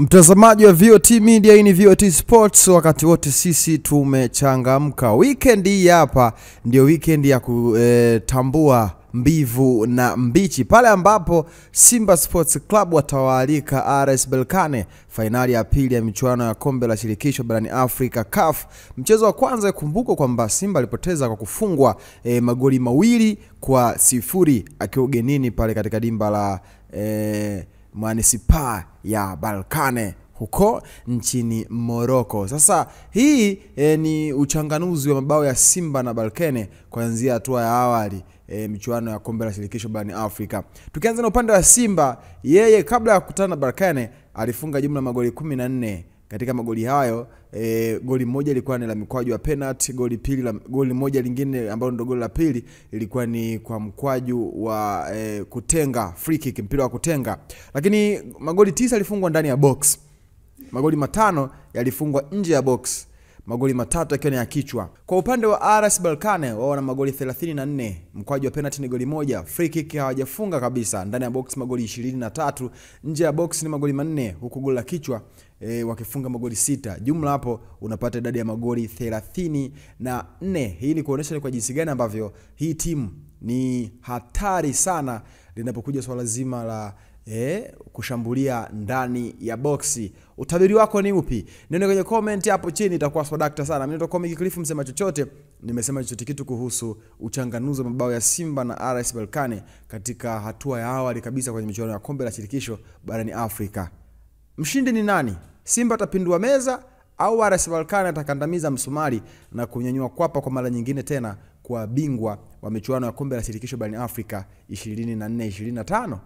Mtazamaji wa VOT Media, hii ni VOT Sports. Wakati wote sisi tumechangamka. Weekend hii hapa ndio weekend ya kutambua mbivu na mbichi, pale ambapo Simba Sports Club watawaalika RS Berkane fainali ya pili ya michuano ya kombe la shirikisho barani Afrika CAF. Mchezo wa kwanza ikumbuko kwamba Simba alipoteza kwa kufungwa magoli 2-0 akiwa ugenini pale katika dimba la Municipal ya Berkane huko nchini Morocco. Sasa hii ni uchanganuzi wa mabao ya Simba na Berkane kuanzia hatua ya awali michuano ya kombe la shirikisho barani Afrika. Tukianza na upande wa Simba, yeye kabla ya kukutana na Berkane alifunga jumla magoli 14. Katika magoli hayo goli moja ilikuwa ni la mikwaju wa penalty, goli moja lingine ambalo ndo goli la pili ilikuwa ni kwa mkwaju wa kutenga, free kick, mpira wa kutenga. Lakini magoli 9 yalifungwa ndani ya box. Magoli 5 yalifungwa nje ya box. Magoli 3 yakiwa ni ya kichwa. Kwa upande wa RS Berkane wao wana magoli 34, mkwaju wa penalty ni goli moja, free kick hawajafunga kabisa, ndani ya box magoli 23, nje ya box ni magoli 4, huku goli la kichwa wakifunga magoli 6. Jumla hapo unapata idadi ya magoli 34. Hii ni kuonesha ni kwa jinsi gani ambavyo hii timu ni hatari sana linapokuja swala zima la kushambulia ndani ya boxi. Utabiri wako ni upi? Neno kwenye comment hapo chini, itakuwa swadakta sana. Mimi ndo Comic Cliff, msema chochote. Nimesema chochote kitu kuhusu uchanganuzi wa mabao ya Simba na RS Berkane katika hatua ya awali kabisa kwenye michuano ya kombe la shirikisho barani Afrika. Mshindi ni nani? Simba atapindua meza au RS Berkane atakandamiza msumari na kunyanyua kwapa kwa mara nyingine tena kwa bingwa wa michuano ya kombe la shirikisho barani Afrika 24-25?